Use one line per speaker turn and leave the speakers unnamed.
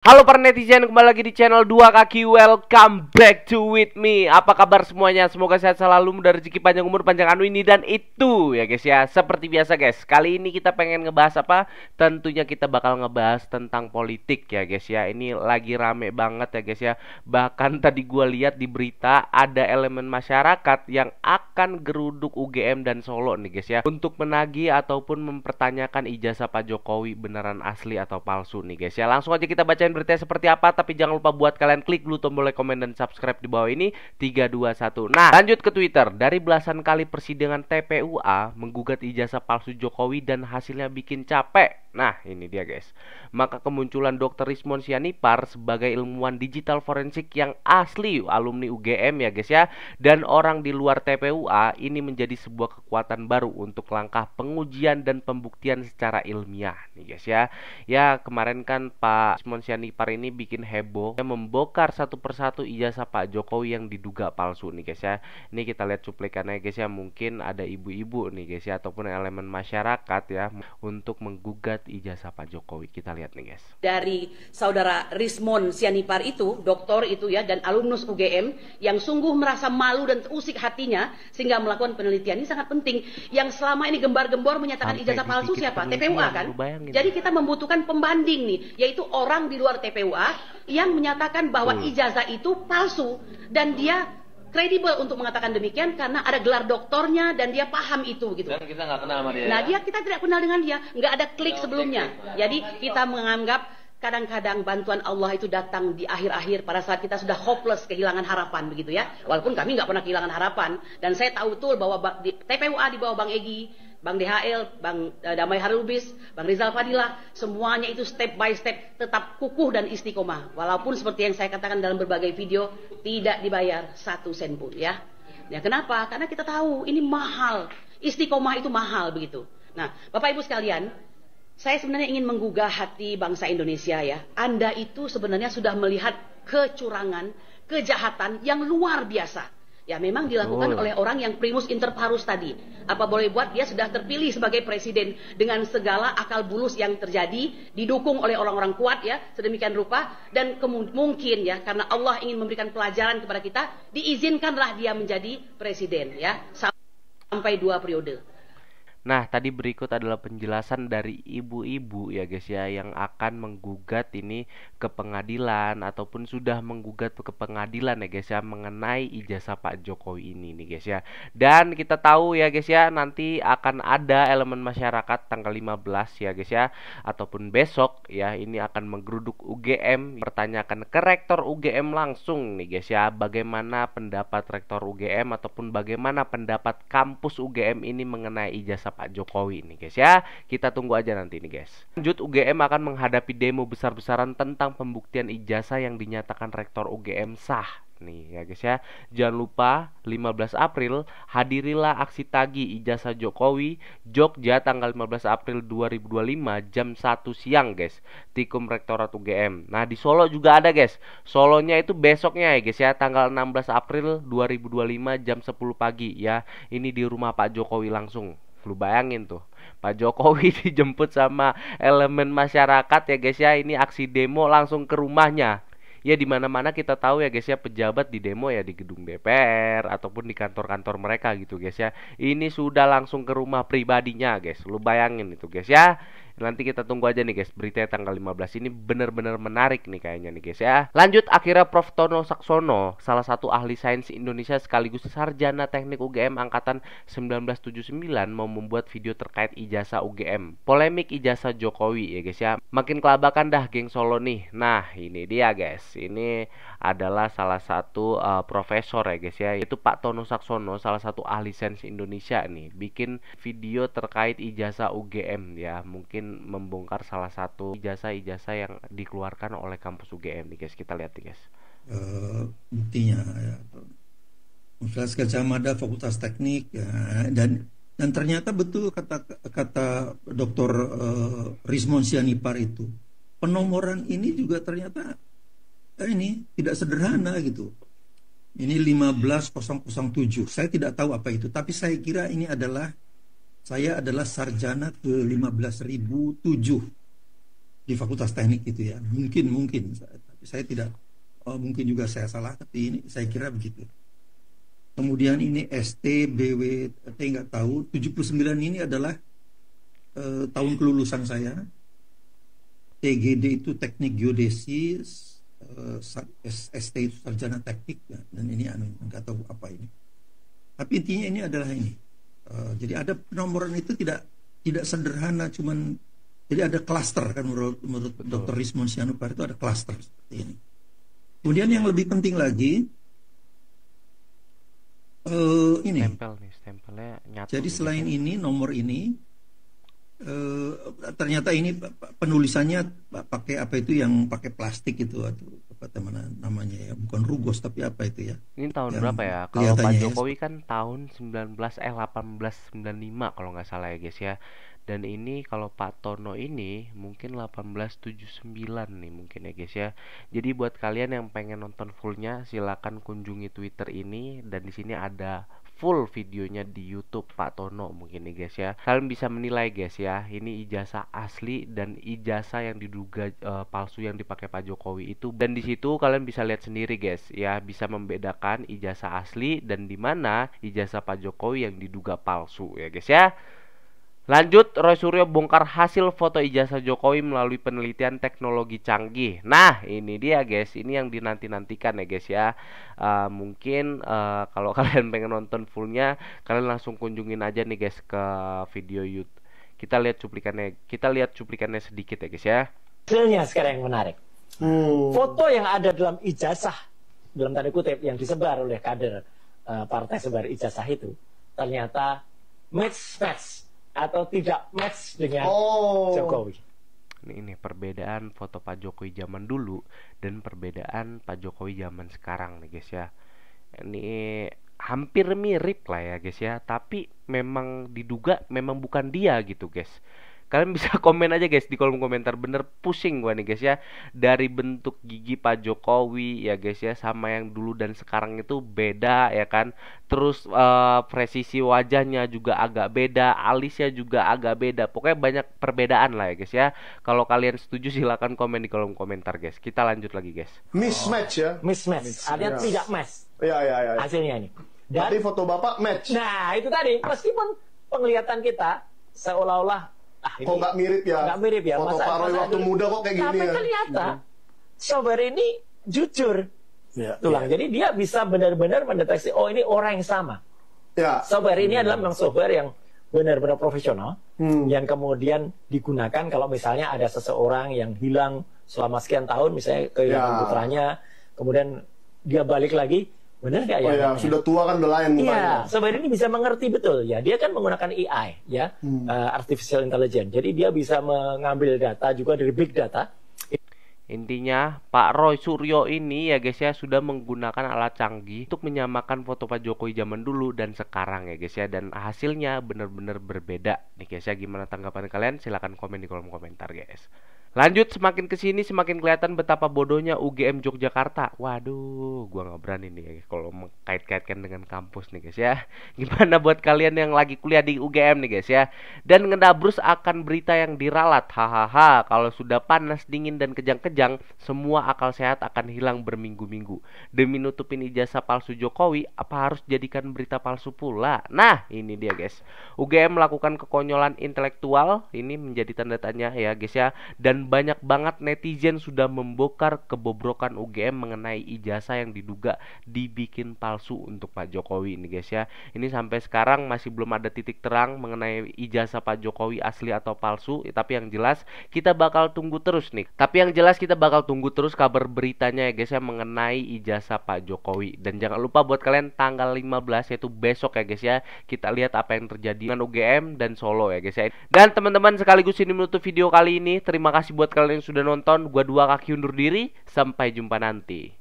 Halo para netizen, kembali lagi di channel Dua Kaki. Welcome back to with me. Apa kabar semuanya? Semoga sehat selalu, mudah rezeki, panjang umur, panjang anu ini dan itu ya guys ya. Seperti biasa guys, kali ini kita pengen ngebahas apa? Tentunya kita bakal ngebahas tentang politik ya guys ya. Ini lagi rame banget ya guys ya. Bahkan tadi gua lihat di berita ada elemen masyarakat yang akan geruduk UGM dan Solo nih guys ya, untuk menagih ataupun mempertanyakan ijazah Pak Jokowi beneran asli atau palsu nih guys ya. Langsung aja kita bacain beritanya seperti apa, tapi jangan lupa buat kalian klik dulu tombol like, komen, dan subscribe di bawah ini. 3, 2, 1. Nah, lanjut ke Twitter. Dari belasan kali persidangan TPUA menggugat ijazah palsu Jokowi dan hasilnya bikin capek. Nah, ini dia guys. Maka kemunculan Dr. Rismon Sianipar sebagai ilmuwan digital forensik yang asli alumni UGM ya guys ya, dan orang di luar TPUA ini menjadi sebuah kekuatan baru untuk langkah pengujian dan pembuktian secara ilmiah nih guys ya. Ya, kemarin kan Pak Rismon Sianipar ini bikin heboh, membongkar satu persatu ijazah Pak Jokowi yang diduga palsu nih guys ya. Ini kita lihat cuplikannya guys ya. Mungkin ada ibu-ibu nih guys ya, ataupun elemen masyarakat ya, untuk menggugat ijazah Pak Jokowi. Kita lihat nih guys.
Dari saudara Rismon Sianipar itu, doktor itu ya, dan alumnus UGM yang sungguh merasa malu dan terusik hatinya sehingga melakukan penelitian ini sangat penting. Yang selama ini gembar-gembor menyatakan ijazah palsu siapa? TPUA kan? Jadi kita membutuhkan pembanding nih, yaitu orang di luar TPUA yang menyatakan bahwa ijazah itu palsu, dan dia kredibel untuk mengatakan demikian karena ada gelar doktornya dan dia paham itu gitu.
Dan kita nggak kenal sama dia.
Nah, kita tidak kenal dengan dia, nggak ada klik sebelumnya. Jadi kita menganggap kadang-kadang bantuan Allah itu datang di akhir-akhir pada saat kita sudah hopeless, kehilangan harapan begitu ya. Walaupun kami nggak pernah kehilangan harapan, dan saya tahu betul bahwa di TPUA di bawah Bang Egy, Bang DHL, Bang Damai Harulbis, Bang Rizal Fadilah, semuanya itu step by step tetap kukuh dan istiqomah. Walaupun seperti yang saya katakan dalam berbagai video, tidak dibayar 1 sen pun ya. Ya kenapa? Karena kita tahu ini mahal. Istiqomah itu mahal begitu. Nah, Bapak Ibu sekalian, saya sebenarnya ingin menggugah hati bangsa Indonesia ya. Anda itu sebenarnya sudah melihat kecurangan, kejahatan yang luar biasa. Ya memang dilakukan oleh orang yang primus inter pares tadi. Apa boleh buat, dia sudah terpilih sebagai presiden dengan segala akal bulus yang terjadi, didukung oleh orang-orang kuat ya, sedemikian rupa, dan mungkin ya karena Allah ingin memberikan pelajaran kepada kita, diizinkanlah dia menjadi presiden ya sampai 2 periode.
Nah, tadi berikut adalah penjelasan dari ibu-ibu ya guys ya, yang akan menggugat ini ke pengadilan ataupun sudah menggugat ke pengadilan ya guys ya, mengenai ijazah Pak Jokowi ini nih guys ya. Dan kita tahu ya guys ya, nanti akan ada elemen masyarakat tanggal 15 ya guys ya, ataupun besok ya, ini akan menggeruduk UGM, pertanyakan ke rektor UGM langsung nih guys ya, bagaimana pendapat rektor UGM ataupun bagaimana pendapat kampus UGM ini mengenai ijazah Pak Jokowi ini guys ya. Kita tunggu aja nanti nih guys. Lanjut, UGM akan menghadapi demo besar-besaran tentang pembuktian ijazah yang dinyatakan rektor UGM sah nih ya guys ya. Jangan lupa 15 April hadirilah aksi tagih ijazah Jokowi Jogja tanggal 15 April 2025 jam 1 siang guys, Tikum Rektorat UGM. Nah, di Solo juga ada guys. Solonya itu besoknya ya guys ya, tanggal 16 April 2025 jam 10 pagi ya. Ini di rumah Pak Jokowi langsung. Lu bayangin tuh, Pak Jokowi dijemput sama elemen masyarakat ya guys ya. Ini aksi demo langsung ke rumahnya. Ya dimana-mana kita tahu ya guys ya, pejabat di demo ya di gedung DPR ataupun di kantor-kantor mereka gitu guys ya. Ini sudah langsung ke rumah pribadinya guys. Lu bayangin itu guys ya. Nanti kita tunggu aja nih guys, berita tanggal 15 ini bener-bener menarik nih kayaknya nih guys ya. Lanjut, akhirnya Prof. Tono Saksono, salah satu ahli sains Indonesia sekaligus sarjana teknik UGM angkatan 1979, mau membuat video terkait ijazah UGM. Polemik ijazah Jokowi ya guys ya. Makin kelabakan dah geng Solo nih. Nah, ini dia guys. Ini adalah salah satu profesor ya guys ya, yaitu Pak Tono Saksono, salah satu ahli sains Indonesia nih, bikin video terkait ijazah UGM ya. Mungkin membongkar salah satu ijazah-ijazah yang dikeluarkan oleh kampus UGM nih guys. Kita lihat nih guys.
Buktinya ya, Universitas Gadjah Mada Fakultas Teknik ya, dan ternyata betul kata Dr. Rismon Sianipar itu, penomoran ini juga ternyata ini tidak sederhana gitu. Ini 15007. Saya tidak tahu apa itu, tapi saya kira ini adalah, saya adalah sarjana ke 15.007 di Fakultas Teknik itu ya. Mungkin tapi saya tidak, mungkin juga saya salah, tapi ini saya kira begitu. Kemudian ini ST, BWT nggak tahu. 79 ini adalah tahun kelulusan saya. TGD itu Teknik Geodesi, ST itu Sarjana Teknik ya. Dan ini nggak tahu apa ini. Tapi intinya ini adalah ini. Jadi ada penomoran itu tidak sederhana, cuman jadi ada klaster kan menurut Dr. Rismon Sianupar itu ada klaster seperti ini. Kemudian yang lebih penting lagi ini.
Stempel nih, stempelnya nyatu.
Jadi selain ini nomor ini ternyata ini penulisannya pakai apa itu yang pakai plastik itu atau apa namanya ya, bukan rugos tapi apa itu ya.
Ini tahun
yang
berapa ya? Kalau Pak
kelihatannya
Jokowi kan tahun 1895 kalau nggak salah ya guys ya. Dan ini kalau Pak Tono ini mungkin 1879 nih mungkin ya guys ya. Jadi buat kalian yang pengen nonton fullnya silakan kunjungi Twitter ini, dan di sini ada full videonya di YouTube Pak Tono mungkin nih guys ya. Kalian bisa menilai guys ya, ini ijazah asli dan ijazah yang diduga palsu yang dipakai Pak Jokowi itu. Dan di situ kalian bisa lihat sendiri guys ya, bisa membedakan ijazah asli dan di mana ijazah Pak Jokowi yang diduga palsu ya guys ya. Lanjut, Roy Suryo bongkar hasil foto ijazah Jokowi melalui penelitian teknologi canggih. Nah, ini dia guys, ini yang dinanti-nantikan ya guys ya. Mungkin kalau kalian pengen nonton fullnya, kalian langsung kunjungin aja nih guys ke video YouTube. Kita lihat cuplikannya sedikit ya guys ya.
Hasilnya sekarang yang menarik. Foto yang ada dalam ijazah, dalam tanda kutip, yang disebar oleh kader partai sebar ijazah itu, ternyata match atau tidak match dengan Jokowi.
Ini perbedaan foto Pak Jokowi zaman dulu dan perbedaan Pak Jokowi zaman sekarang nih guys ya. Ini hampir mirip lah ya guys ya, tapi memang diduga memang bukan dia gitu guys. Kalian bisa komen aja guys di kolom komentar. Bener pusing gua nih guys ya. Dari bentuk gigi Pak Jokowi ya guys ya, sama yang dulu dan sekarang itu beda ya kan. Terus presisi wajahnya juga agak beda, alisnya juga agak beda. Pokoknya banyak perbedaan lah ya guys ya. Kalau kalian setuju silahkan komen di kolom komentar guys. Kita lanjut lagi guys.
Mismatch ya.
Mismatch, artinya tidak match.
Iya.
Hasilnya ini. Dan
Tadi foto Bapak match.
nah, itu tadi meskipun penglihatan kita seolah-olah
Kok nggak mirip ya?
Nggak mirip ya.
Foto Pak Roy waktu muda kok kayak gini
tapi
ya?
ternyata software ini jujur.
Ya.
Tulang. Jadi dia bisa benar-benar mendeteksi, oh ini orang yang sama.
Ya.
Software ini adalah memang software yang benar-benar profesional, yang kemudian digunakan kalau misalnya ada seseorang yang hilang selama sekian tahun, misalnya kehilangan putranya, kemudian dia balik lagi, benar nggak ya?
Oh ya, sudah tua kan udah lain
Iya,
mukanya.
software ini bisa mengerti betul ya. Dia kan menggunakan AI ya, artificial intelligence. Jadi dia bisa mengambil data juga dari big data.
Intinya Pak Roy Suryo ini ya guys ya sudah menggunakan alat canggih untuk menyamakan foto Pak Jokowi zaman dulu dan sekarang ya guys ya, dan hasilnya benar-benar berbeda nih guys ya. Gimana tanggapan kalian? Silahkan komen di kolom komentar guys. Lanjut, semakin kesini semakin kelihatan betapa bodohnya UGM Yogyakarta. Waduh, gua nggak berani nih ya kalau mengkait-kaitkan dengan kampus nih guys ya. Gimana buat kalian yang lagi kuliah di UGM nih guys ya? Dan ngedabrus akan berita yang diralat. Hahaha, kalau sudah panas, dingin dan kejang-kejang, semua akal sehat akan hilang berminggu-minggu. Demi nutupin ijazah palsu Jokowi, apa harus jadikan berita palsu pula? Nah, ini dia guys. UGM melakukan kekonyolan intelektual, ini menjadi tanda tanya ya guys ya. Dan banyak banget netizen sudah membongkar kebobrokan UGM mengenai ijazah yang diduga dibikin palsu untuk Pak Jokowi ini guys ya. Ini sampai sekarang masih belum ada titik terang mengenai ijazah Pak Jokowi asli atau palsu, tapi yang jelas kita bakal tunggu terus nih. Tapi yang jelas kita bakal tunggu terus kabar beritanya ya guys ya mengenai ijazah Pak Jokowi. Dan jangan lupa buat kalian tanggal 15 yaitu besok ya guys ya, kita lihat apa yang terjadi dengan UGM dan Solo ya guys ya. Dan teman-teman, sekaligus ini menutup video kali ini. Terima kasih buat kalian yang sudah nonton. Gua Dua Kaki undur diri. Sampai jumpa nanti.